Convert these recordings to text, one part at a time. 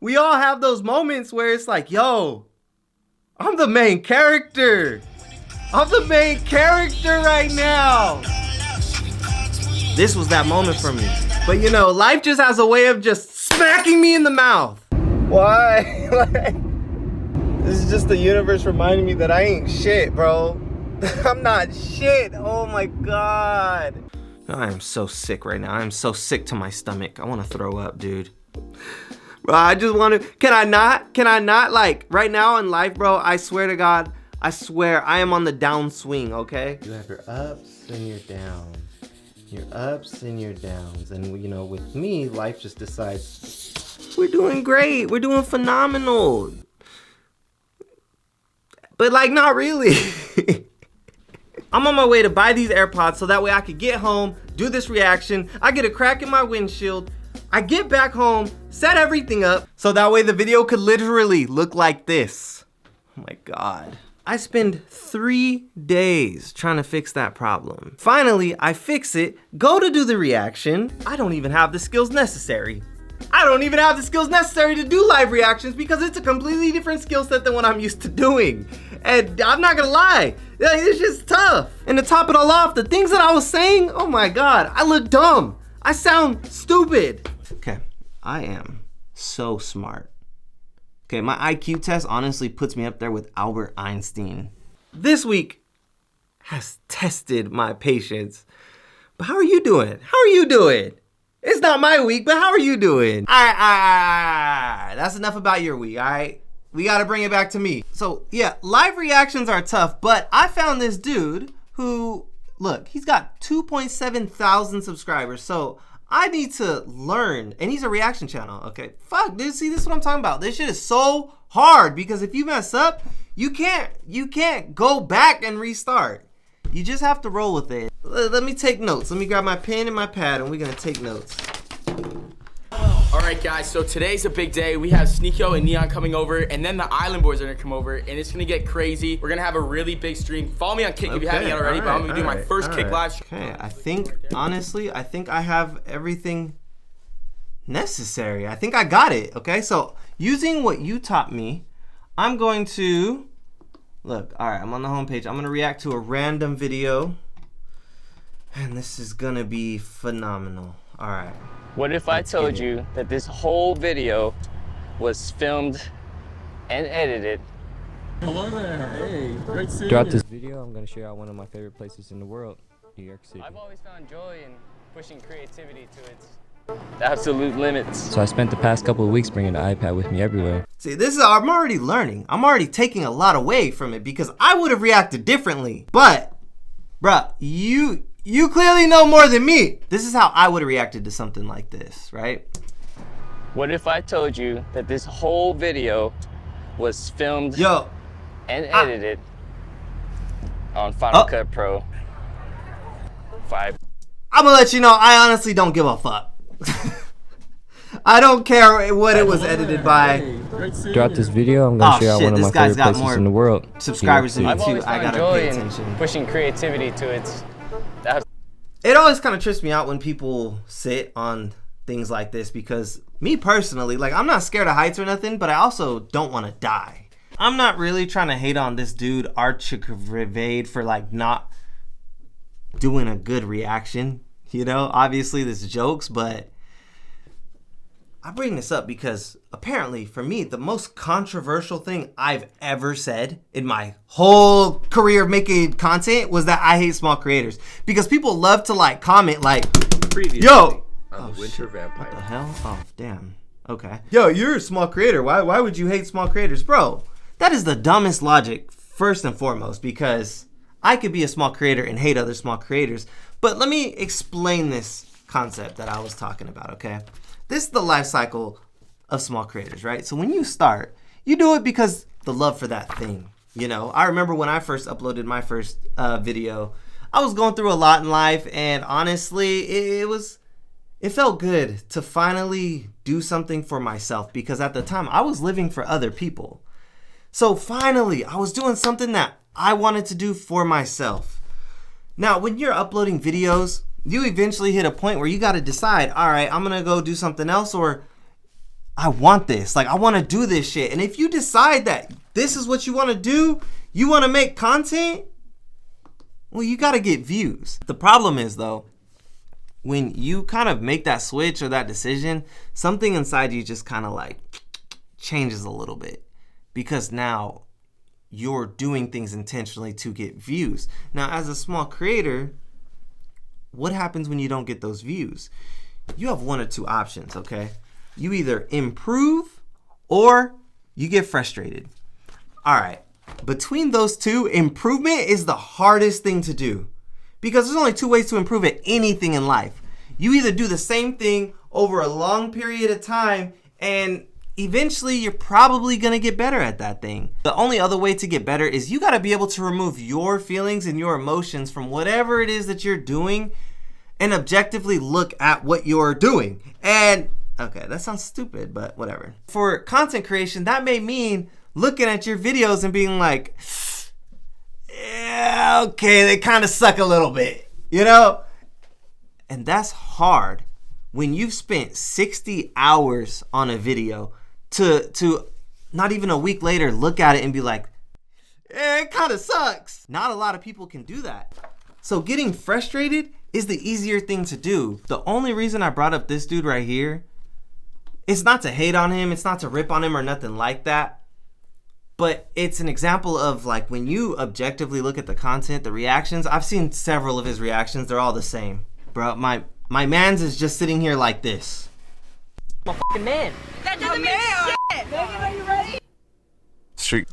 We all have those moments where it's like, yo, I'm the main character. I'm the main character right now. This was that moment for me. But you know, life just has a way of just smacking me in the mouth. Why? This is just the universe reminding me that I ain't shit, bro. I'm not shit. Oh my God. I am so sick right now. I am so sick to my stomach. I want to throw up, dude. Bro, I just want to, can I not, like, right now in life, bro, I swear to God, I swear, I am on the downswing, okay? You have your ups and your downs. Your ups and your downs. And, you know, with me, life just decides, we're doing great. We're doing phenomenal. But, like, not really. I'm on my way to buy these AirPods so that way I could get home, do this reaction. I get a crack in my windshield. I get back home, set everything up, so that way the video could literally look like this. Oh my God. I spend 3 days trying to fix that problem. Finally, I fix it, go to do the reaction. I don't even have the skills necessary. I don't even have the skills necessary to do live reactions because it's a completely different skill set than what I'm used to doing. And I'm not gonna lie, it's just tough. And to top it all off, the things that I was saying, oh my God, I look dumb. I sound stupid. Okay, I am so smart. Okay, my IQ test honestly puts me up there with Albert Einstein. This week has tested my patience. But how are you doing? How are you doing? It's not my week, but how are you doing? All right. That's enough about your week, all right? We gotta bring it back to me. So yeah, live reactions are tough, but I found this dude who, look, he's got 2.7 thousand subscribers. So I need to learn, and he's a reaction channel, okay? Fuck, dude, see, this is what I'm talking about. This shit is so hard because if you mess up, you can't go back and restart. You just have to roll with it. Let me take notes. Let me grab my pen and my pad, and we're gonna take notes. All right, guys, so today's a big day. We have Sneeko and Neon coming over, and then the Island Boys are gonna come over, and it's gonna get crazy. We're gonna have a really big stream. Follow me on Kick if you haven't yet already, but I'm gonna do my first Kick live stream. Okay, I think, honestly, I think I have everything necessary. I think I got it, okay? So, using what you taught me, I'm going to, look, all right, I'm on the homepage. I'm gonna react to a random video, and this is gonna be phenomenal. All right. What if I told you that this whole video was filmed and edited? Hello there, hey, great seeing you. Throughout this video, I'm going to share out one of my favorite places in the world, New York City. I've always found joy in pushing creativity to its absolute limits. So I spent the past couple of weeks bringing the iPad with me everywhere. See, this is, I'm already learning. I'm already taking a lot away from it because I would have reacted differently. But, bruh, you clearly know more than me. This is how I would have reacted to something like this, right? What if I told you that this whole video was filmed and edited on Final Cut Pro 5? I'm gonna let you know, I honestly don't give a fuck. I don't care what it was edited by. Throughout this video, I'm going to share out one of my favorite places in the world. Subscribers than me too. I gotta pay in attention. pushing creativity to its It always kind of trips me out when people sit on things like this because me personally, like, I'm not scared of heights or nothing, but I also don't want to die. I'm not really trying to hate on this dude Archivade for like not doing a good reaction. You know, obviously this jokes, but I bring this up because apparently for me, the most controversial thing I've ever said in my whole career of making content was that I hate small creators. Because people love to like comment like, yo, on the Winter Vampire. What the hell? Oh, damn. Okay. Yo, you're a small creator. Why would you hate small creators? Bro, that is the dumbest logic, first and foremost, because I could be a small creator and hate other small creators. But let me explain this concept that I was talking about, okay? This is the life cycle of small creators, right? So when you start, you do it because the love for that thing, you know? I remember when I first uploaded my first video, I was going through a lot in life, and honestly, it felt good to finally do something for myself because at the time, I was living for other people. So finally, I was doing something that I wanted to do for myself. Now, when you're uploading videos, you eventually hit a point where you got to decide, all right, I'm going to go do something else, or I want this. Like, I want to do this shit. And if you decide that this is what you want to do, you want to make content, well, you got to get views. The problem is, though, when you kind of make that switch or that decision, something inside you just kind of like changes a little bit, because now you're doing things intentionally to get views. Now, as a small creator, what happens when you don't get those views? You have one or two options, okay? You either improve or you get frustrated. All right, between those two, improvement is the hardest thing to do, because there's only two ways to improve at anything in life. You either do the same thing over a long period of time, and eventually you're probably gonna get better at that thing. The only other way to get better is you gotta be able to remove your feelings and your emotions from whatever it is that you're doing and objectively look at what you're doing. And okay, that sounds stupid, but whatever. For content creation, that may mean looking at your videos and being like, yeah, okay, they kind of suck a little bit, you know? And that's hard when you've spent 60 hours on a video to not even a week later look at it and be like, it kind of sucks. Not a lot of people can do that. So getting frustrated is the easier thing to do. The only reason I brought up this dude right here, it's not to hate on him, it's not to rip on him or nothing like that, but it's an example of like when you objectively look at the content, the reactions. I've seen several of his reactions, they're all the same. Bro, my man's is just sitting here like this. I'm a fucking man. That doesn't mean shit. Megan, are you ready? Street.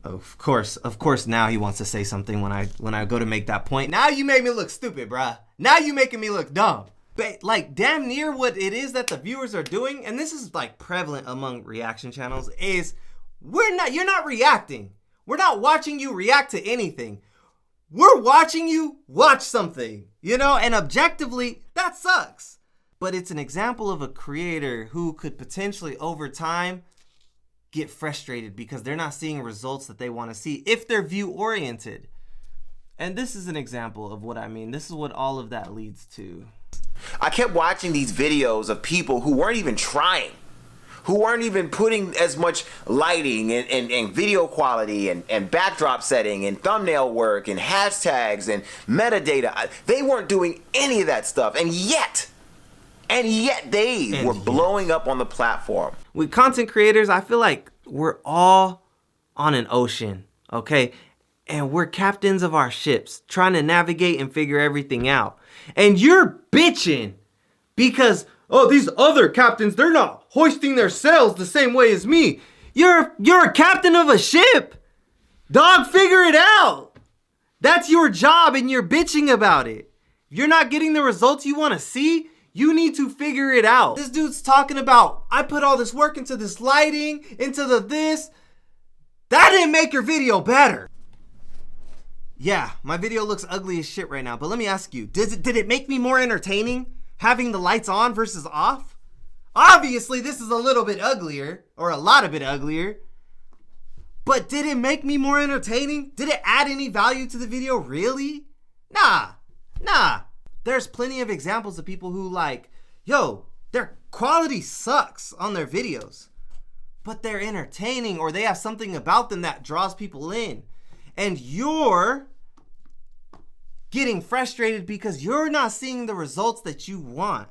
Of course now he wants to say something when I go to make that point. Now you made me look stupid, bruh. Now you making me look dumb. But like damn near what it is that the viewers are doing, and this is like prevalent among reaction channels, is you're not reacting. We're not watching you react to anything. We're watching you watch something, you know, and objectively, that sucks. But it's an example of a creator who could potentially, over time, get frustrated because they're not seeing results that they want to see if they're view-oriented. And this is an example of what I mean. This is what all of that leads to. I kept watching these videos of people who weren't even trying, who weren't even putting as much lighting and video quality and backdrop setting and thumbnail work and hashtags and metadata. They weren't doing any of that stuff, and yet they were blowing up on the platform. With content creators, I feel like we're all on an ocean, okay? And we're captains of our ships, trying to navigate and figure everything out. And you're bitching because, oh, these other captains, they're not hoisting their sails the same way as me. You're a captain of a ship. Dog, figure it out. That's your job and you're bitching about it. If you're not getting the results you want to see, you need to figure it out. This dude's talking about, I put all this work into this lighting, into this. That didn't make your video better. Yeah, my video looks ugly as shit right now, but let me ask you, did it make me more entertaining having the lights on versus off? Obviously, this is a little bit uglier, or a lot of bit uglier, but did it make me more entertaining? Did it add any value to the video, really? Nah. There's plenty of examples of people who like, yo, their quality sucks on their videos, but they're entertaining or they have something about them that draws people in. And you're getting frustrated because you're not seeing the results that you want.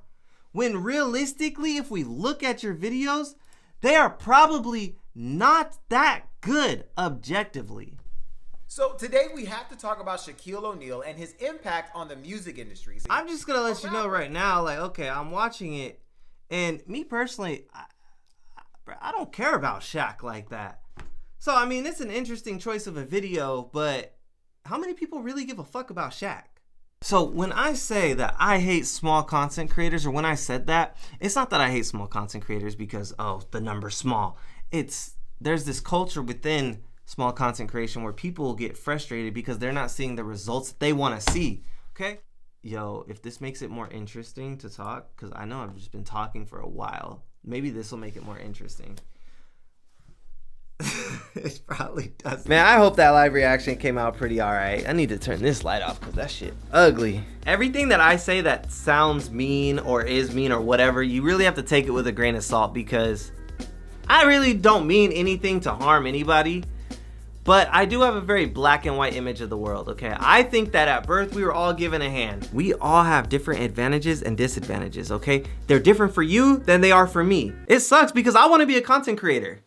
When realistically, if we look at your videos, they are probably not that good objectively. So today we have to talk about Shaquille O'Neal and his impact on the music industry. I'm just gonna let you know right now, like, okay, I'm watching it, and me personally, I don't care about Shaq like that. So, I mean, it's an interesting choice of a video, but how many people really give a fuck about Shaq? So when I say that I hate small content creators, or when I said that, it's not that I hate small content creators because, oh, the number's small. There's this culture within small content creation where people get frustrated because they're not seeing the results that they want to see, okay? Yo, if this makes it more interesting to talk, because I know I've just been talking for a while, maybe this will make it more interesting. It probably does. Man, I hope that live reaction came out pretty alright. I need to turn this light off because that shit ugly. Everything that I say that sounds mean or is mean or whatever, you really have to take it with a grain of salt because I really don't mean anything to harm anybody. But I do have a very black and white image of the world, okay? I think that at birth, we were all given a hand. We all have different advantages and disadvantages, okay? They're different for you than they are for me. It sucks because I wanna be a content creator.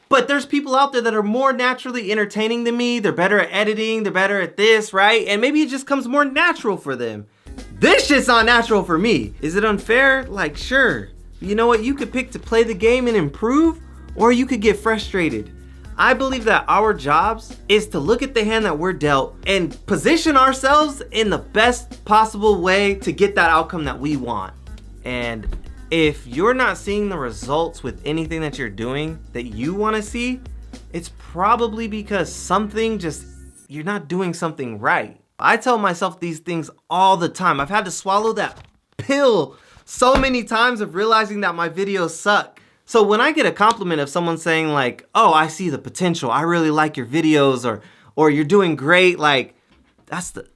But there's people out there that are more naturally entertaining than me. They're better at editing, they're better at this, right? And maybe it just comes more natural for them. This shit's not natural for me. Is it unfair? Like, sure. But you know what? You could pick to play the game and improve, or you could get frustrated. I believe that our jobs is to look at the hand that we're dealt and position ourselves in the best possible way to get that outcome that we want. And if you're not seeing the results with anything that you're doing that you want to see, it's probably because you're not doing something right. I tell myself these things all the time. I've had to swallow that pill so many times of realizing that my videos suck. So when I get a compliment of someone saying like, oh, I see the potential, I really like your videos, or you're doing great, like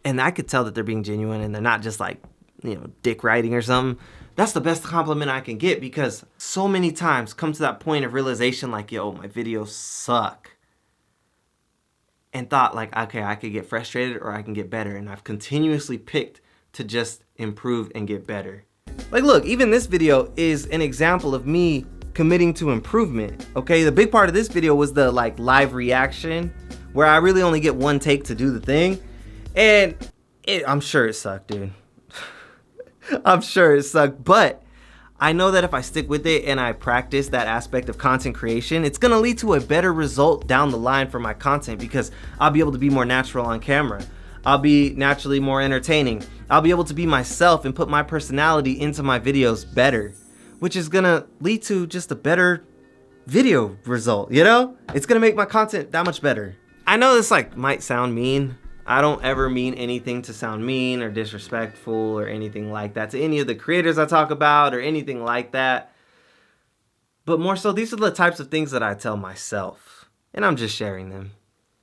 and I could tell that they're being genuine and they're not just like, you know, dick writing or something. That's the best compliment I can get because so many times come to that point of realization like, yo, my videos suck. And thought like, okay, I could get frustrated or I can get better. And I've continuously picked to just improve and get better. Like, look, even this video is an example of me committing to improvement, okay? The big part of this video was the like live reaction where I really only get one take to do the thing. And I'm sure it sucked, dude. I'm sure it sucked, but I know that if I stick with it and I practice that aspect of content creation, it's gonna lead to a better result down the line for my content because I'll be able to be more natural on camera. I'll be naturally more entertaining. I'll be able to be myself and put my personality into my videos better, which is gonna lead to just a better video result, you know? It's gonna make my content that much better. I know this like might sound mean. I don't ever mean anything to sound mean or disrespectful or anything like that to any of the creators I talk about or anything like that. But more so, these are the types of things that I tell myself, and I'm just sharing them.